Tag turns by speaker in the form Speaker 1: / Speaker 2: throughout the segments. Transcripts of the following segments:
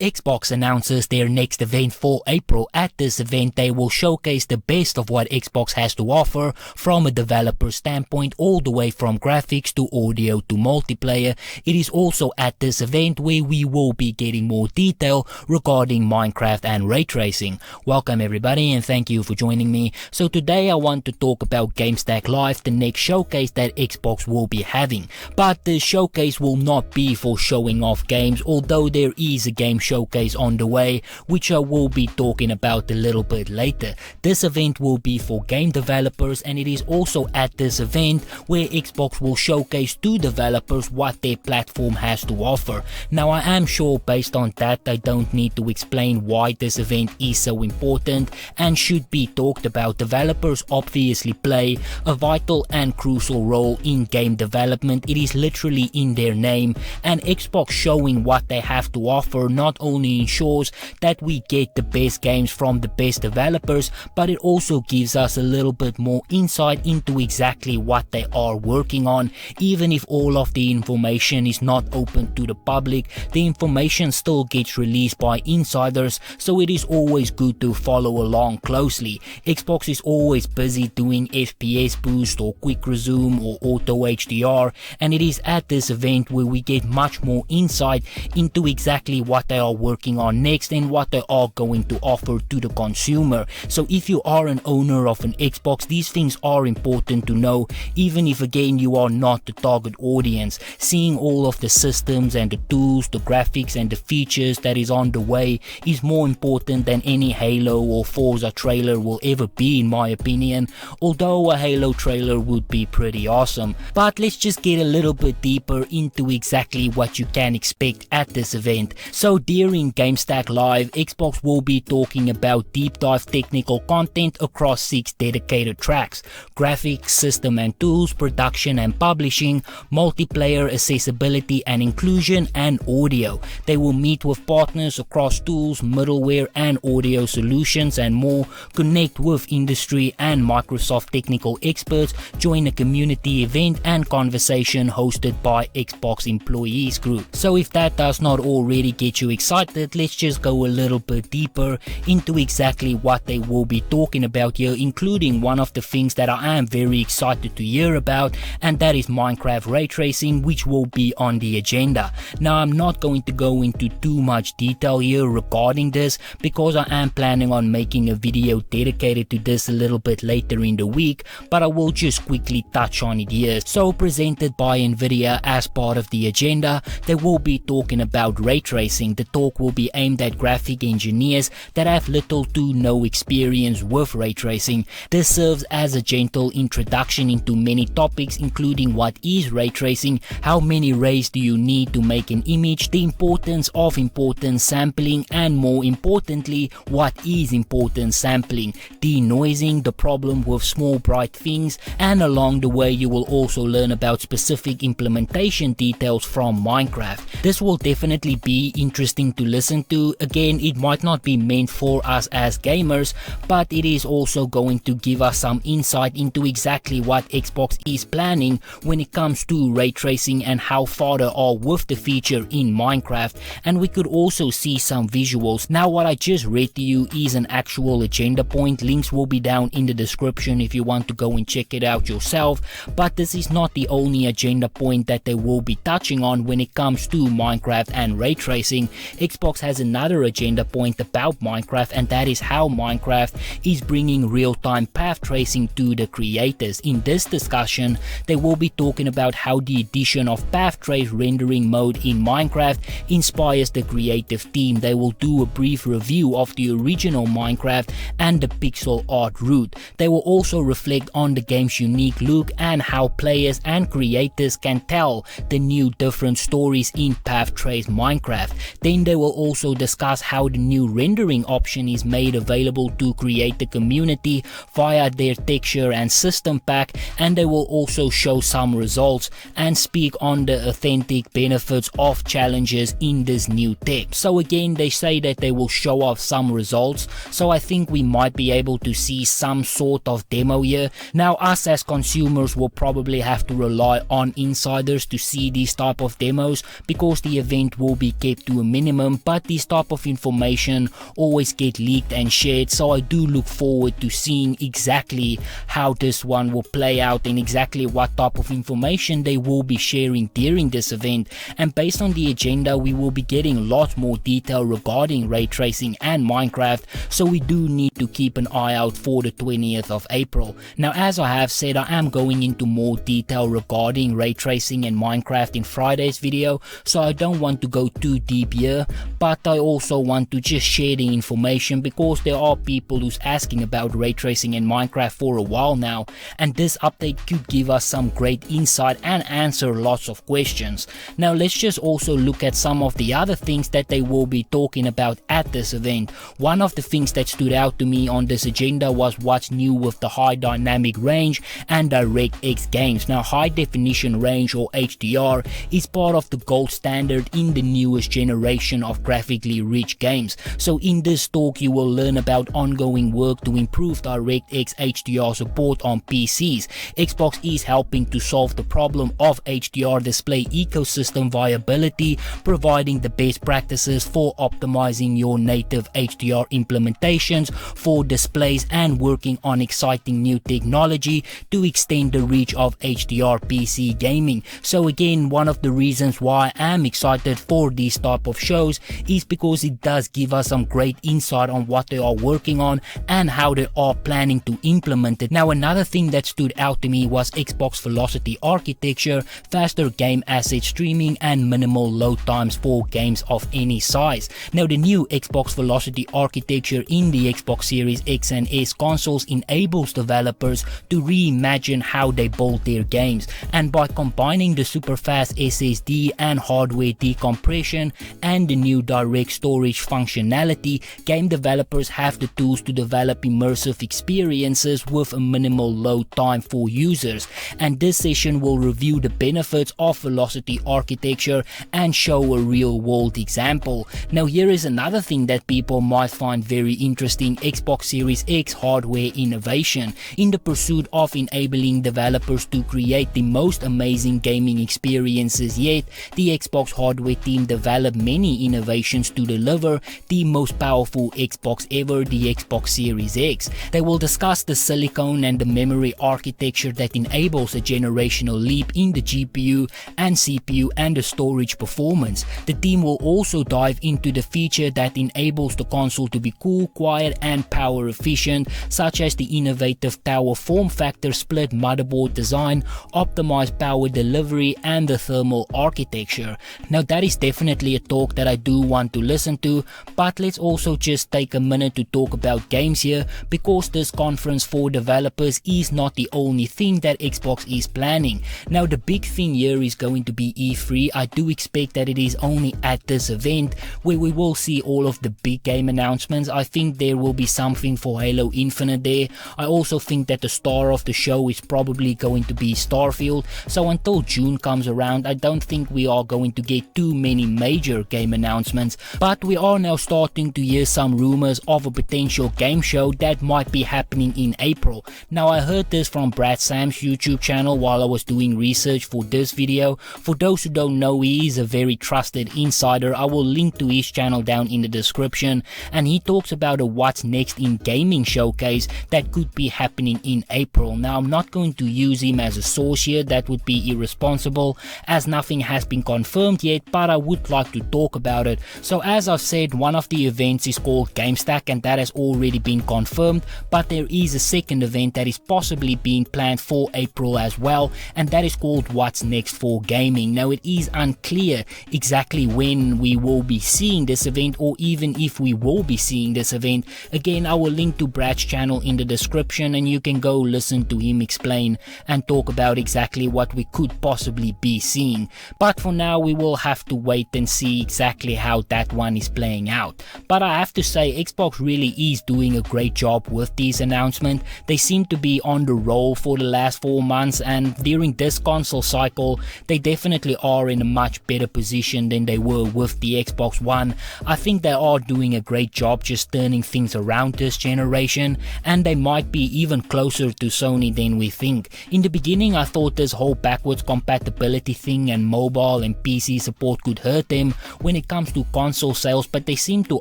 Speaker 1: Xbox announces their next event for April. At this event, they will showcase the best of what Xbox has to offer from a developer standpoint, all the way from graphics to audio to multiplayer. It is also at this event where we will be getting more detail regarding Minecraft and ray tracing. Welcome everybody and thank you for joining me. So today I want to talk about GameStack Live, the next showcase that Xbox will be having. But the showcase will not be for showing off games, although there is a game showcase on the way, which I will be talking about a little bit later. This event will be for game developers, and it is also at this event where Xbox will showcase to developers what their platform has to offer. Now I am sure based on that I don't need to explain why this event is so important and should be talked about. Developers obviously play a vital and crucial role in game development. It is literally in their name, and Xbox showing what they have to offer not only ensures that we get the best games from the best developers, but it also gives us a little bit more insight into exactly what they are working on. Even if all of the information is not open to the public, the information still gets released by insiders, so it is always good to follow along closely. Xbox is always busy doing FPS boost or quick resume or auto HDR, and it is at this event where we get much more insight into exactly what they are working on next and what they are going to offer to the consumer. So if you are an owner of an Xbox, these things are important to know, even if again you are not the target audience. Seeing all of the systems and the tools, the graphics and the features that is on the way is more important than any Halo or Forza trailer will ever be, in my opinion, although a Halo trailer would be pretty awesome. But let's just get a little bit deeper into exactly what you can expect at this event. So during GameStack Live, Xbox will be talking about deep dive technical content across 6 dedicated tracks: graphics, system and tools, production and publishing, multiplayer, accessibility and inclusion, and audio. They will meet with partners across tools, middleware and audio solutions and more, connect with industry and Microsoft technical experts, join a community event and conversation hosted by Xbox employees group. So if that does not already get you excited, let's just go a little bit deeper into exactly what they will be talking about here, including one of the things that I am very excited to hear about, and that is Minecraft ray tracing, which will be on the agenda. Now I'm not going to go into too much detail here regarding this because I am planning on making a video dedicated to this a little bit later in the week, but I will just quickly touch on it here. So presented by Nvidia as part of the agenda, they will be talking about ray tracing. The talk will be aimed at graphic engineers that have little to no experience with ray tracing. This serves as a gentle introduction into many topics, including what is ray tracing, how many rays do you need to make an image, the importance of importance sampling, and more importantly, what is importance sampling, denoising, the problem with small bright things, and along the way you will also learn about specific implementation details from Minecraft. This will definitely be interesting to listen to. Again, it might not be meant for us as gamers, but it is also going to give us some insight into exactly what Xbox is planning when it comes to ray tracing and how far they are with the feature in Minecraft, and we could also see some visuals. Now what I just read to you is an actual agenda point. Links will be down in the description if you want to go and check it out yourself, but this is not the only agenda point that they will be touching on when it comes to Minecraft and ray tracing. Xbox has another agenda point about Minecraft, and that is how Minecraft is bringing real-time path tracing to the creators. In this discussion, they will be talking about how the addition of path trace rendering mode in Minecraft inspires the creative team. They will do a brief review of the original Minecraft and the pixel art route. They will also reflect on the game's unique look and how players and creators can tell the new different stories in path trace Minecraft. Then they will also discuss how the new rendering option is made available to create the community via their texture and system pack, and they will also show some results and speak on the authentic benefits of challenges in this new tech. So again, they say that they will show off some results, so I think we might be able to see some sort of demo here. Now us as consumers will probably have to rely on insiders to see these type of demos because the event will be kept to a minimum minimum, but this type of information always get leaked and shared, so I do look forward to seeing exactly how this one will play out and exactly what type of information they will be sharing during this event. And based on the agenda, we will be getting lots more detail regarding ray tracing and Minecraft, so we do need to keep an eye out for the 20th of April. Now, as I have said, I am going into more detail regarding ray tracing and Minecraft in Friday's video, so I don't want to go too deep here, but I also want to just share the information because there are people who's asking about ray tracing and Minecraft for a while now, and this update could give us some great insight and answer lots of questions. Now let's just also look at some of the other things that they will be talking about at this event. One of the things that stood out to me on this agenda was what's new with the high dynamic range and DirectX games. Now, high definition range, or HDR, is part of the gold standard in the newest generation of graphically rich games. So in this talk you will learn about ongoing work to improve DirectX HDR support on PCs. Xbox is helping to solve the problem of HDR display ecosystem viability, providing the best practices for optimizing your native HDR implementations for displays and working on exciting new technology to extend the reach of HDR PC gaming. So again, one of the reasons why I am excited for these type of shows is because it does give us some great insight on what they are working on and how they are planning to implement it. Now, another thing that stood out to me was Xbox Velocity architecture, faster game asset streaming and minimal load times for games of any size. Now, the new Xbox Velocity architecture in the Xbox Series X and S consoles enables developers to reimagine how they build their games, and by combining the super fast SSD and hardware decompression and the new direct storage functionality, game developers have the tools to develop immersive experiences with a minimal load time for users. And this session will review the benefits of Velocity architecture and show a real world example. Now, here is another thing that people might find very interesting: Xbox Series X hardware innovation. In the pursuit of enabling developers to create the most amazing gaming experiences yet, the Xbox hardware team developed many innovations to deliver the most powerful Xbox ever, the Xbox Series X. They will discuss the silicon and the memory architecture that enables a generational leap in the GPU and CPU and the storage performance. The team will also dive into the feature that enables the console to be cool, quiet and power efficient, such as the innovative tower form factor, split motherboard design, optimized power delivery and the thermal architecture. Now, that is definitely a talk that I do want to listen to, but let's also just take a minute to talk about games here, because this conference for developers is not the only thing that Xbox is planning. Now, the big thing here is going to be E3. I do expect that it is only at this event where we will see all of the big game announcements. I think there will be something for Halo Infinite there. I also think that the star of the show is probably going to be Starfield. So until June comes around, I don't think we are going to get too many major game announcements, but we are now starting to hear some rumors of a potential game show that might be happening in April. Now, I heard this from Brad Sam's YouTube channel while I was doing research for this video. For those who don't know, he is a very trusted insider. I will link to his channel down in the description, and he talks about a what's next in gaming showcase that could be happening in April. Now, I'm not going to use him as a source here, that would be irresponsible as nothing has been confirmed yet, but I would like to talk about it. So as I've said, one of the events is called GameStack and that has already been confirmed, but there is a second event that is possibly being planned for April as well, and that is called What's Next for Gaming. Now, it is unclear exactly when we will be seeing this event, or even if we will be seeing this event. Again, I will link to Brad's channel in the description and you can go listen to him explain and talk about exactly what we could possibly be seeing. But for now, we will have to wait and see exactly how that one is playing out. But I have to say, Xbox really is doing a great job with these announcements. They seem to be on the roll for the last 4 months, and during this console cycle, they definitely are in a much better position than they were with the Xbox One. I think they are doing a great job just turning things around this generation, and they might be even closer to Sony than we think. In the beginning, I thought this whole backwards compatibility thing and mobile and PC support could hurt them when it comes to console sales, but they seem to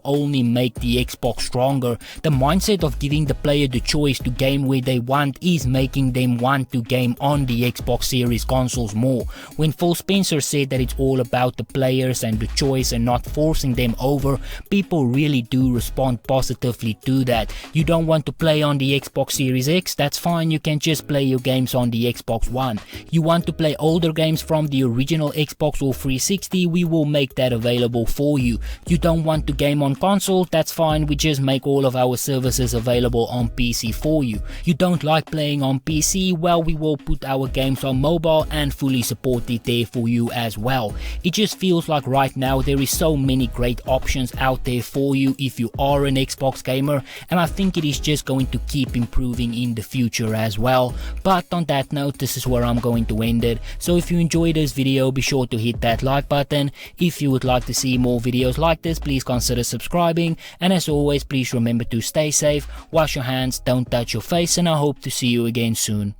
Speaker 1: only make the Xbox stronger. The mindset of giving the player the choice to game where they want is making them want to game on the Xbox Series consoles more. When Phil Spencer said that it's all about the players and the choice and not forcing them over, people really do respond positively to that. You don't want to play on the Xbox Series X? That's fine, you can just play your games on the Xbox One. You want to play older games from the original Xbox or 360? We will make that available for you. You don't want to game on console? That's fine, we just make all of our services available on PC for you. You don't like playing on PC? Well, we will put our games on mobile and fully support it there for you as well. It just feels like right now there is so many great options out there for you if you are an Xbox gamer, and I think it is just going to keep improving in the future as well. But on that note, this is where I'm going to end it. So if you enjoyed this video, be sure to hit that like button. If you would like to see more videos like this, please consider subscribing, and as always, please remember to stay safe, wash your hands, don't touch your face, and I hope to see you again soon.